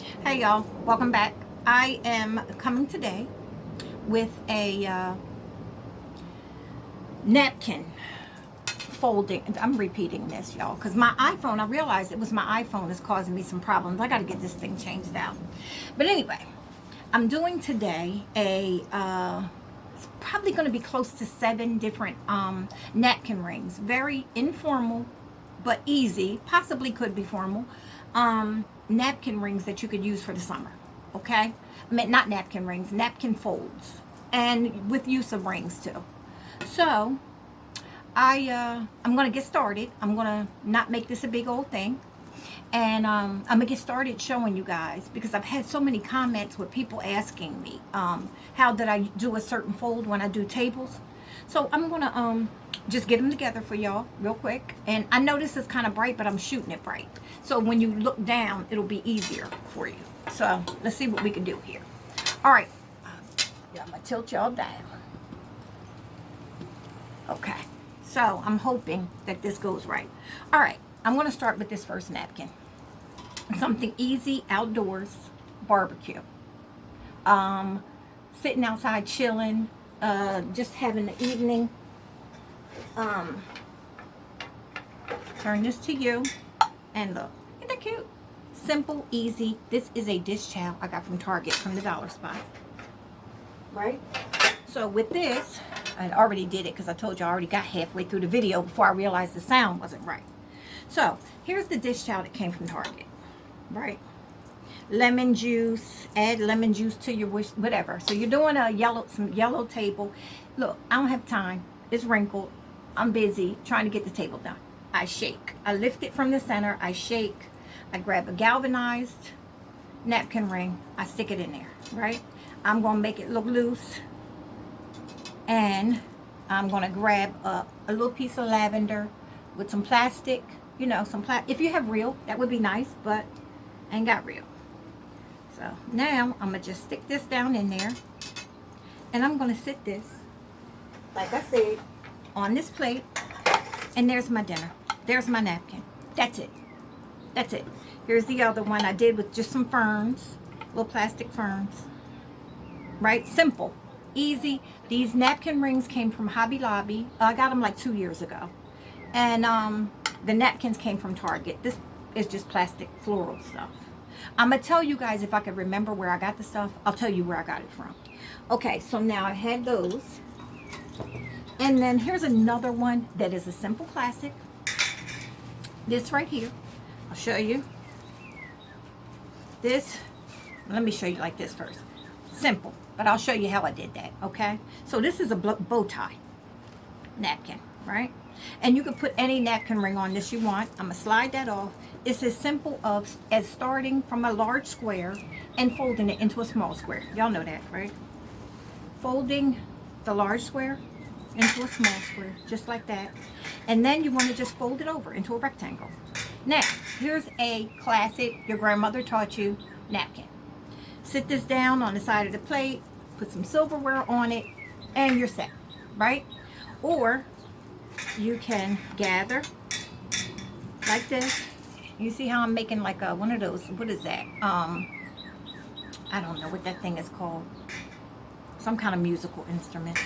Hey y'all, welcome back. I am coming today with a napkin folding. I'm repeating this, y'all, because my iPhone, I realized it was my iPhone is causing me some problems. I got to get this thing changed out. But anyway, I'm doing today it's probably going to be close to 7 different napkin rings. Very informal, but easy. Possibly could be formal. Napkin rings that you could use for the summer. Okay? I mean, not napkin rings, napkin folds. And with use of rings too. So, I'm gonna get started. I'm gonna not make this a big old thing, and I'm gonna get started showing you guys because I've had so many comments with people asking me how did I do a certain fold when I do tables. So I'm gonna just get them together for y'all real quick. And I know this is kind of bright, but I'm shooting it bright, so when you look down, it'll be easier for you. So let's see what we can do here. All right, I'm gonna tilt y'all down. Okay. So I'm hoping that this goes right. All right, I'm going to start with this first napkin. Something easy outdoors, barbecue. Sitting outside chilling, just having the evening. Turn this to you and look. Isn't that cute? Simple, easy. This is a dish towel I got from Target from the dollar spot. Right? So with this, I already did it because I told you I already got halfway through the video before I realized the sound wasn't right. So here's the dish towel that came from Target, right? Lemon juice, add lemon juice to your wish, whatever. So you're doing some yellow table. Look, I don't have time. It's wrinkled. I'm busy trying to get the table done. I shake. I lift it from the center. I shake. I grab a galvanized napkin ring. I stick it in there, right? I'm going to make it look loose. And I'm going to grab a little piece of lavender with some plastic, if you have real, that would be nice, but I ain't got real. So now I'm going to just stick this down in there, and I'm going to sit this, like I said, on this plate, and there's my dinner. There's my napkin. That's it. That's it. Here's the other one I did with just some ferns, little plastic ferns, right? Simple. Easy. These napkin rings came from Hobby Lobby. I got them like 2 years ago. And the napkins came from Target. This is just plastic floral stuff. I'm going to tell you guys if I can remember where I got the stuff. I'll tell you where I got it from. Okay, so now I had those. And then here's another one that is a simple classic. This right here. I'll show you. This, let me show you like this first. Simple. But I'll show you how I did that, okay? So this is a bow tie napkin, right? And you can put any napkin ring on this you want. I'm going to slide that off. It's as simple as starting from a large square and folding it into a small square. Y'all know that, right? Folding the large square into a small square, just like that. And then you want to just fold it over into a rectangle. Now, here's a classic, your grandmother taught you, napkin. Sit this down on the side of the plate, put some silverware on it, and you're set, right? Or you can gather like this. You see how I'm making like one of those, what is that? I don't know what that thing is called. Some kind of musical instrument.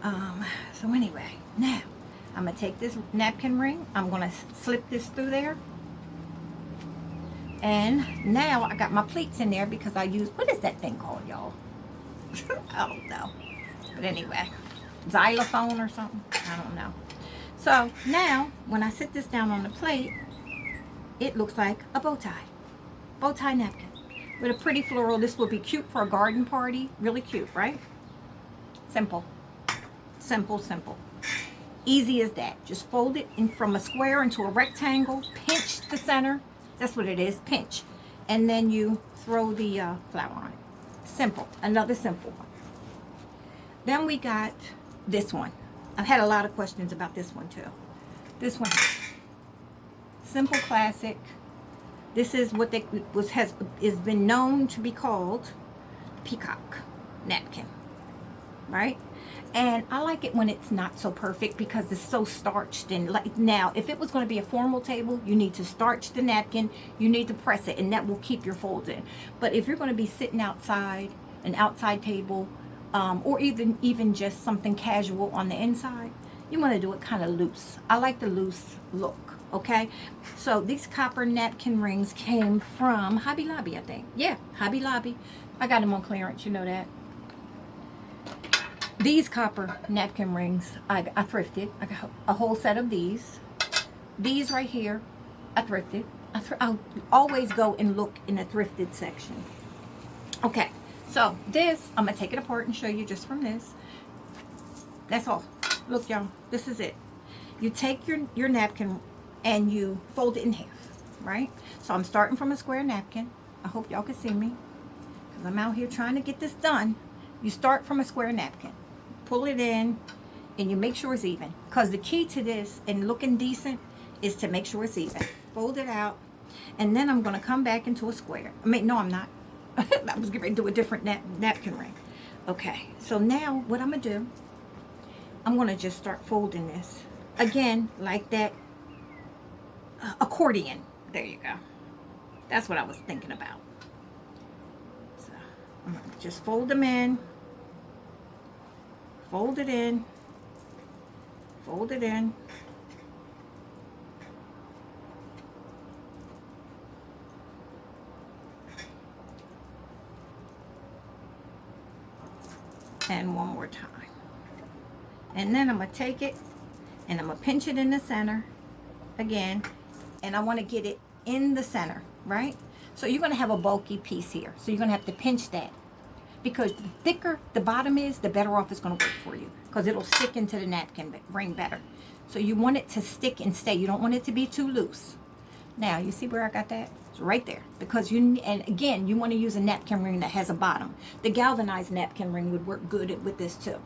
So anyway, now I'm going to take this napkin ring. I'm going to slip this through there. And now I got my pleats in there because I use, what is that thing called, y'all? I don't know. But anyway, xylophone or something. I don't know. So now when I sit this down on the plate, it looks like a bow tie. Bow tie napkin with a pretty floral. This will be cute for a garden party. Really cute, right? Simple. Simple, simple. Easy as that. Just fold it in from a square into a rectangle. Pinch the center. That's what it is, pinch. And then you throw the flour on it. Simple. Another simple one. Then we got this one. I've had a lot of questions about this one too. This one. Simple classic. This is what has been known to be called peacock napkin. Right? And I like it when it's not so perfect because it's so starched. And like now, if it was going to be a formal table, you need to starch the napkin, you need to press it, and that will keep your folds in. But if you're going to be sitting outside, an outside table, or even just something casual on the inside, you want to do it kind of loose. I like the loose look. Okay, so these copper napkin rings came from Hobby Lobby, I think. Yeah, Hobby Lobby. I got them on clearance, you know that. These copper napkin rings, I thrifted. I got a whole set of these. These right here, I thrifted. I'll always go and look in the thrifted section. Okay, so this, I'm going to take it apart and show you just from this. That's all. Look, y'all, this is it. You take your napkin and you fold it in half, right? So I'm starting from a square napkin. I hope y'all can see me because I'm out here trying to get this done. You start from a square napkin. Pull it in and you make sure it's even, because the key to this and looking decent is to make sure it's even. Fold it out, and then I'm going to come back into a square. I mean, no, I'm not. I was getting ready to do a different napkin ring. Okay, so now what I'm going to do, I'm going to just start folding this again like that accordion. There you go. That's what I was thinking about. So I'm going to just fold them in. Fold it in, fold it in, and one more time. And then I'm going to take it and I'm going to pinch it in the center again, and I want to get it in the center, right? So you're going to have a bulky piece here, so you're going to have to pinch that. Because the thicker the bottom is, the better off it's going to work for you. Because it'll stick into the napkin ring better. So you want it to stick and stay. You don't want it to be too loose. Now, you see where I got that? It's right there. Because and again, you want to use a napkin ring that has a bottom. The galvanized napkin ring would work good with this too.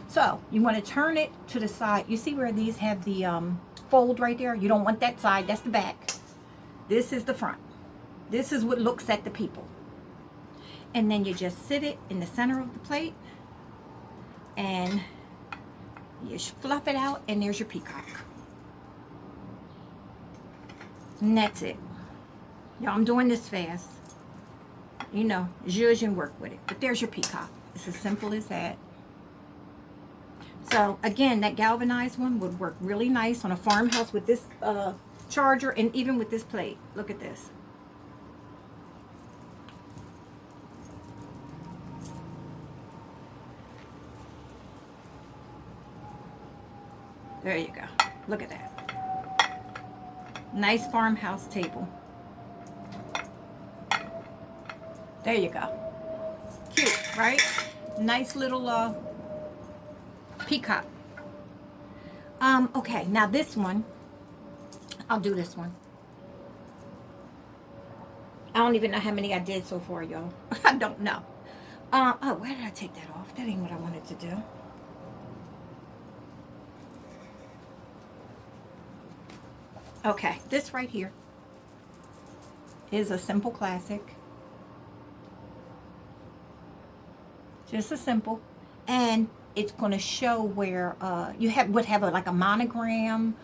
So you want to turn it to the side. You see where these have the fold right there? You don't want that side. That's the back. This is the front. This is what looks at the people. And then you just sit it in the center of the plate and you fluff it out, and there's your peacock. And that's it. Y'all, I'm doing this fast. You know, zhuzh and work with it. But there's your peacock. It's as simple as that. So again, that galvanized one would work really nice on a farmhouse with this charger and even with this plate. Look at this. There you go. Look at that. Nice farmhouse table. There you go. Cute, right? Nice little peacock. Okay, now this one, I'll do this one. I don't even know how many I did so far, y'all. I don't know. Oh, where did I take that off? That ain't what I wanted to do. Okay, this right here is a simple classic. Just a simple. And it's going to show where you would have like a monogram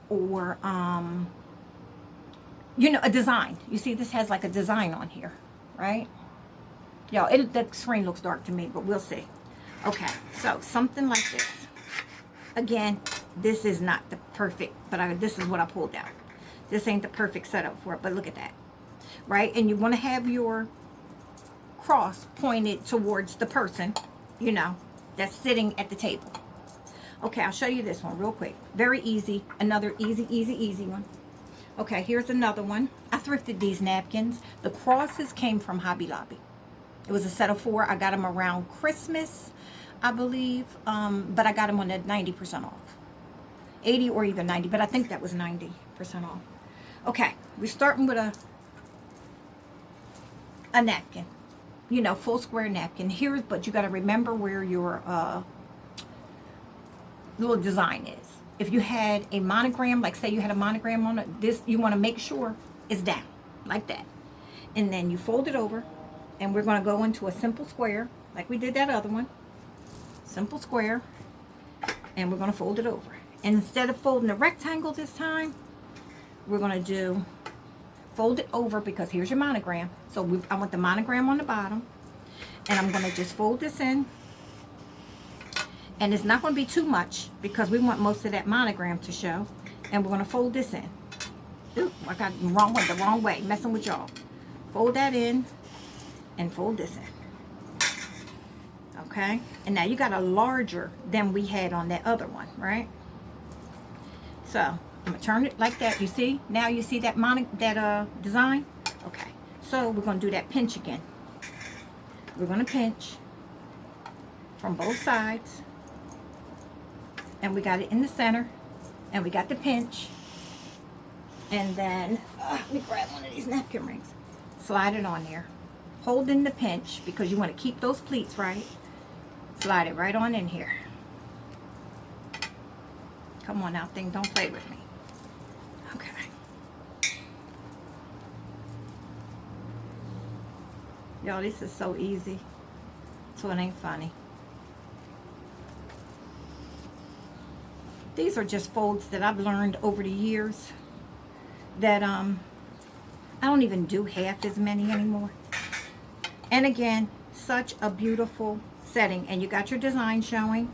or, you know, a design. You see, this has like a design on here, right? Y'all, the screen looks dark to me, but we'll see. Okay, so something like this. Again, this is not the perfect, but this is what I pulled out. This ain't the perfect setup for it, but look at that, right? And you want to have your cross pointed towards the person, you know, that's sitting at the table. Okay, I'll show you this one real quick. Very easy. Another easy one. Okay, here's another one. I thrifted these napkins. The crosses came from Hobby Lobby. It was a set of 4. I got them around Christmas, I believe, but I got them on at 90% off. 80 or either 90, but I think that was 90% off. Okay, we're starting with a napkin. You know, full square napkin. But you got to remember where your little design is. If you had a monogram, like say you had a monogram on it, this you want to make sure is down, like that. And then you fold it over, and we're going to go into a simple square, like we did that other one. Simple square. And we're going to fold it over. And instead of folding a rectangle this time, we're going to do fold it over, because here's your monogram. So I want the monogram on the bottom. And I'm going to just fold this in. And it's not going to be too much because we want most of that monogram to show. And we're going to fold this in. Ooh, I got it the wrong way, messing with y'all. Fold that in and fold this in. Okay? And now you got a larger than we had on that other one, right? So I'm going to turn it like that. You see? Now you see that design? Okay. So we're going to do that pinch again. We're going to pinch from both sides. And we got it in the center. And we got the pinch. And then, let me grab one of these napkin rings. Slide it on there. Holding the pinch, because you want to keep those pleats right. Slide it right on in here. Come on now, thing, don't play with me. Okay. Y'all, this is so easy. So it ain't funny. These are just folds that I've learned over the years that I don't even do half as many anymore. And again, such a beautiful setting. And you got your design showing.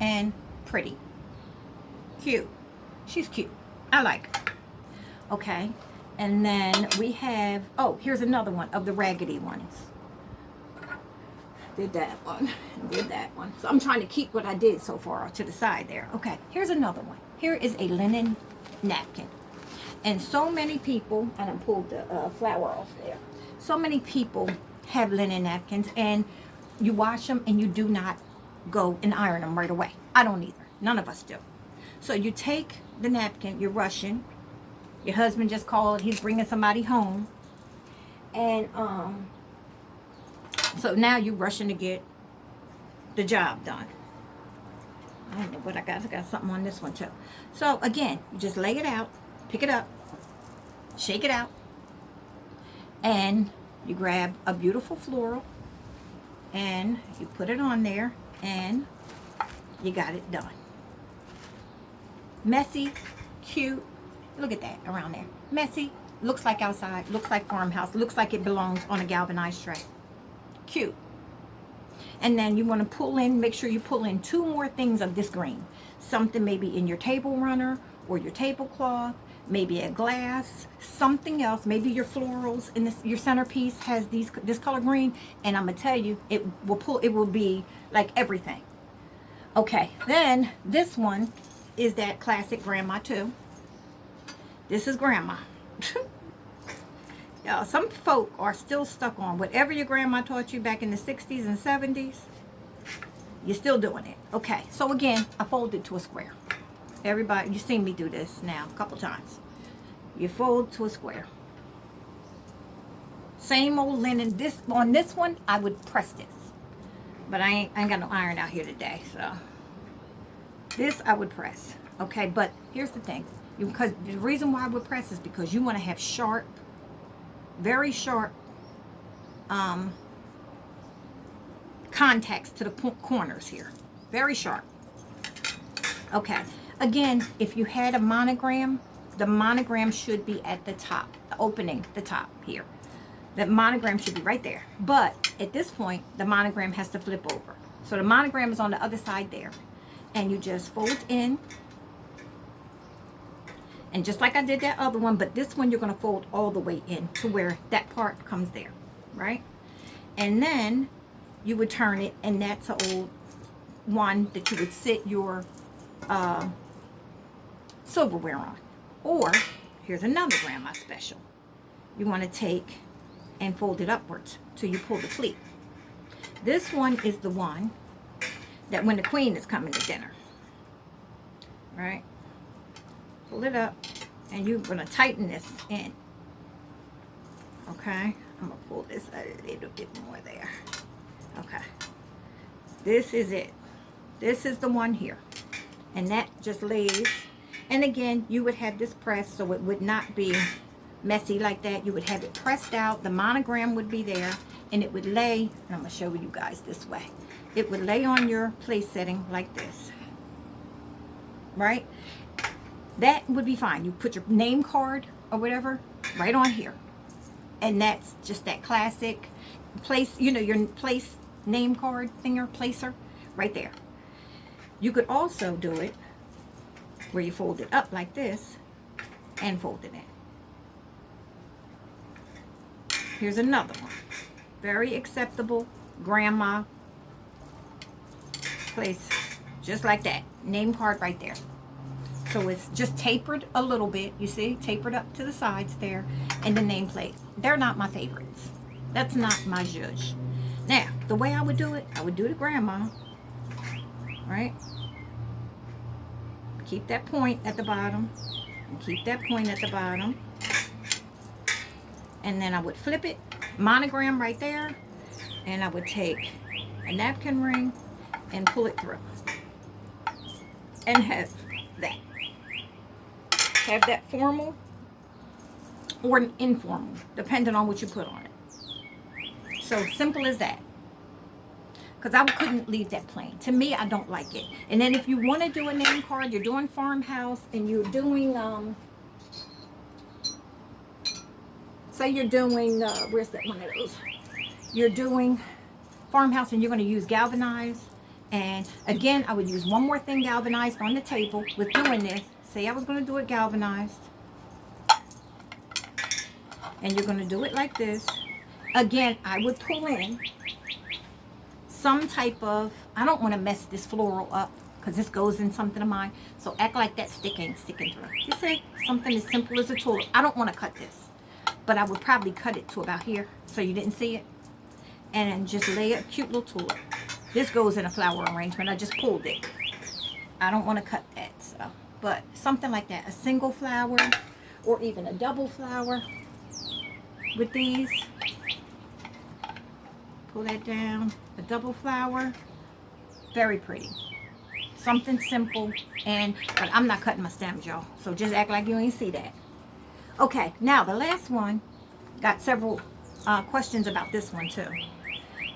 And pretty. Cute. She's cute. I like her. Okay. And then we have, oh, here's another one of the raggedy ones. Did that one. Did that one. So I'm trying to keep what I did so far to the side there. Okay. Here's another one. Here is a linen napkin. And so many people, and I pulled the flower off there. So many people have linen napkins, and you wash them and you do not go and iron them right away. I don't either. None of us do. So you take the napkin, you're rushing. Your husband just called, he's bringing somebody home. And so now you're rushing to get the job done. I don't know what I got. I got something on this one too. So again, you just lay it out, pick it up, shake it out, and you grab a beautiful floral and you put it on there, and you got it done. Messy, cute. Look at that around there. Messy, looks like outside, looks like farmhouse, looks like it belongs on a galvanized tray. Cute. And then you want to pull in, make sure you pull in 2 more things of this green. Something maybe in your table runner or your tablecloth, maybe a glass, something else. Maybe your florals in this, your centerpiece has this color green, and I'm gonna tell you, it will be like everything. Okay, then this one is that classic grandma too. This is grandma. Y'all, some folk are still stuck on whatever your grandma taught you back in the 60s and 70s. You're still doing it. Okay, so again, I fold it to a square. Everybody, you've seen me do this now a couple times. You fold to a square. Same old linen. On this one, I would press this. But I ain't got no iron out here today, so. This I would press. Okay, but here's the thing. Because the reason why I would press is because you want to have sharp, very sharp contacts to the corners here. Very sharp. Okay. Again, if you had a monogram, the monogram should be at the top, the opening, the top here. The monogram should be right there. But at this point, the monogram has to flip over. So the monogram is on the other side there. And you just fold in. And just like I did that other one, but this one you're going to fold all the way in to where that part comes there, right? And then you would turn it, and that's an old one that you would sit your silverware on. Or, here's another grandma special. You want to take and fold it upwards till you pull the pleat. This one is the one that when the queen is coming to dinner, right? Pull it up, and you're going to tighten this in. Okay? I'm going to pull this a little bit more there. Okay. This is it. This is the one here. And that just lays. And again, you would have this pressed so it would not be messy like that. You would have it pressed out. The monogram would be there. And it would lay, and I'm going to show you guys this way. It would lay on your place setting like this. right? That would be fine. You put your name card or whatever right on here. And that's just that classic place, you know, your place name card thinger, placer, right there. You could also do it where you fold it up like this and fold it in. Here's another one. Very acceptable grandma place, just like that. Name card right there. So it's just tapered a little bit, you see, tapered up to the sides there, and the nameplate. They're not my favorites. That's not my zhuzh. Now, the way I would do it, I would do the grandma, right? Keep that point at the bottom, and keep that point at the bottom. And then I would flip it, monogram right there, and I would take a napkin ring and pull it through. And have that. Have that formal or informal, depending on what you put on it. So simple as that. Because I couldn't leave that plain. To me, I don't like it. And then if you want to do a name card, you're doing farmhouse, and you're doing, say you're doing, where's that one of those? You're doing farmhouse, and you're going to use galvanized. And again, I would use one more thing galvanized on the table with doing this. Say I was going to do it galvanized. And you're going to do it like this. Again, I would pull in some type of, I don't want to mess this floral up because this goes in something of mine. So act like that stick ain't sticking through. You see, something as simple as a tulip. I don't want to cut this, but I would probably cut it to about here so you didn't see it. And then just lay a cute little tulip. This goes in a flower arrangement. I just pulled it. I don't want to cut that, so. But something like that, a single flower or even a double flower with these. Pull that down, a double flower, very pretty. Something simple, but I'm not cutting my stems, y'all, so just act like you ain't see that. Okay, now the last one, got several questions about this one too.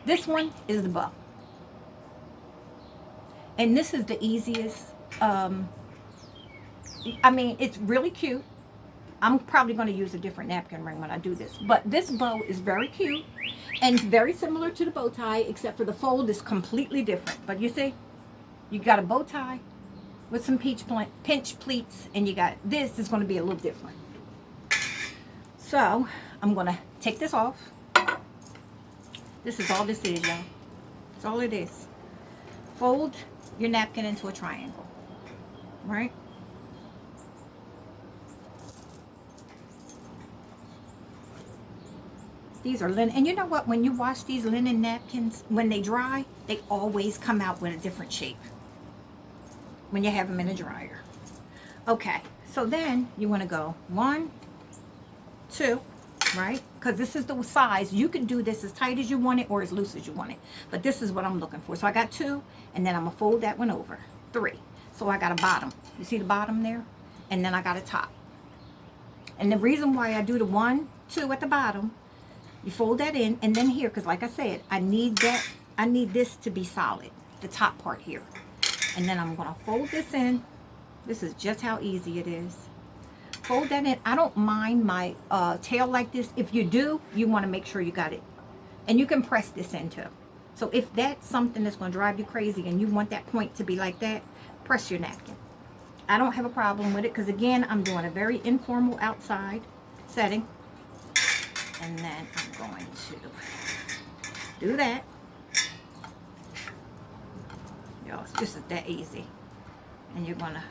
This one is the bow. And this is the easiest, I mean, it's really cute. I'm probably going to use a different napkin ring when I do this. But this bow is very cute and very similar to the bow tie, except for the fold is completely different. But you see, you got a bow tie with some pinch pleats, and you got this is going to be a little different. So I'm going to take this off. This is all this is, y'all. That's all it is. Fold your napkin into a triangle, right? These are linen. And you know what? When you wash these linen napkins, when they dry, they always come out with a different shape when you have them in a dryer. Okay, so then you want to go 1, 2, right? Because this is the size. You can do this as tight as you want it or as loose as you want it. But this is what I'm looking for. So I got 2, and then I'm going to fold that one over. 3. So I got a bottom. You see the bottom there? And then I got a top. And the reason why I do the 1, 2 at the bottom, you fold that in, and then here, because like I said, I need this to be solid, the top part here. And then I'm going to fold this in. This is just how easy it is. Fold that in. I don't mind my tail like this. If you do, you want to make sure you got it. And you can press this in too. So if that's something that's going to drive you crazy and you want that point to be like that, press your napkin. I don't have a problem with it because, again, I'm doing a very informal outside setting. And then I'm going to do that. Y'all, it's just that easy. And you're going to,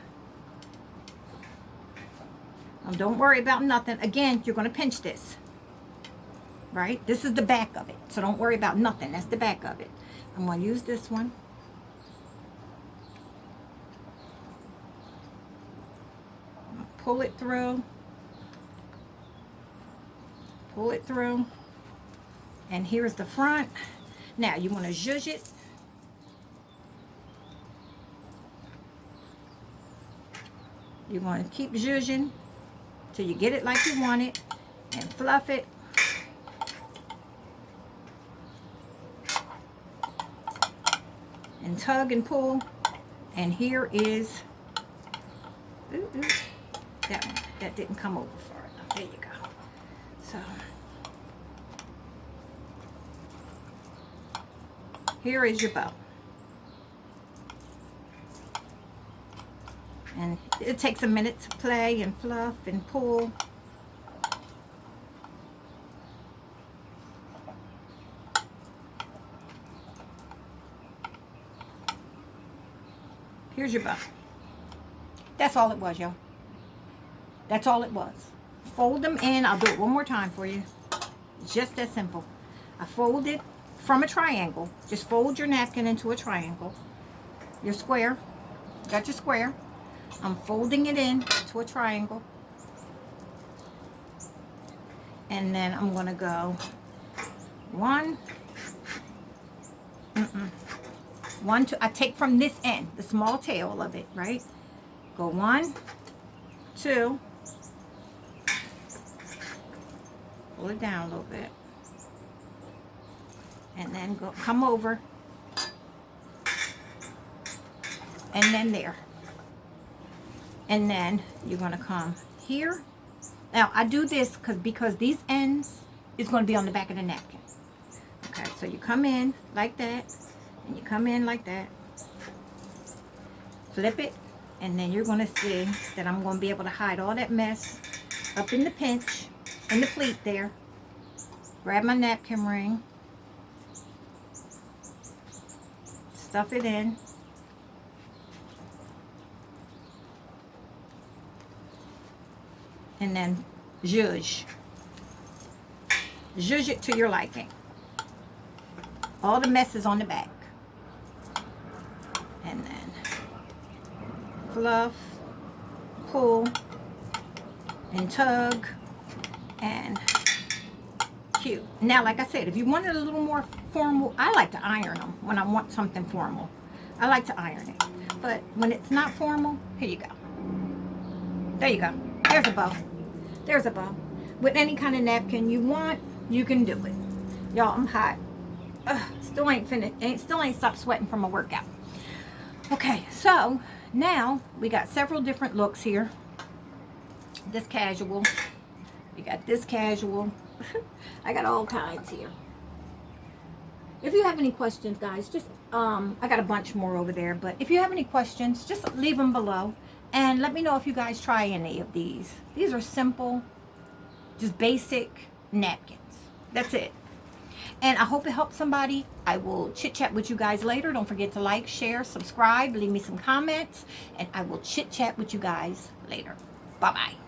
don't worry about nothing. Again, you're going to pinch this. Right? This is the back of it. So don't worry about nothing. That's the back of it. I'm going to use this one. I'm going to pull it through. Pull it through. And here's the front. Now you want to zhuzh it. You're going to keep zhuzhing till you get it like you want it, and fluff it. And tug and pull. And here is Ooh, ooh. That one, that didn't come over far enough. There you go. So, here is your bow. And it takes a minute to play and fluff and pull. Here's your bow. That's all it was, y'all. That's all it was. Fold them in. I'll do it one more time for you. Just that simple. I fold it from a triangle. Just fold your napkin into a triangle. Your square. Got your square. I'm folding it in to a triangle. And then I'm going to go one, two. I take from this end, the small tail of it, right? Go 1, 2. Pull it down a little bit. And then come over. And then there. And then you're going to come here. Now, I do this because these ends is going to be on the back of the napkin. Okay, so you come in like that. And you come in like that. Flip it. And then you're going to see that I'm going to be able to hide all that mess up in the pinch, in the pleat there. Grab my napkin ring. Stuff it in. And then zhuzh. Zhuzh it to your liking. All the mess is on the back. And then fluff, pull, and tug, and cute. Now, like I said, if you want it a little more formal, I like to iron them when I want something formal. I like to iron it. But when it's not formal, here you go. There you go. There's a bow. There's a bow. With any kind of napkin you want, you can do it. Y'all, I'm hot. Still ain't finished. Still ain't stopped sweating from a workout. Okay, so now we got several different looks here. This casual. We got this casual. I got all kinds here. If you have any questions, guys, just I got a bunch more over there, but if you have any questions, just leave them below and let me know if you guys try any of these. These are simple, just basic napkins. That's it. And I hope it helped somebody. I will chit chat with you guys later. Don't forget to like, share, subscribe, leave me some comments, and I will chit chat with you guys later. Bye bye.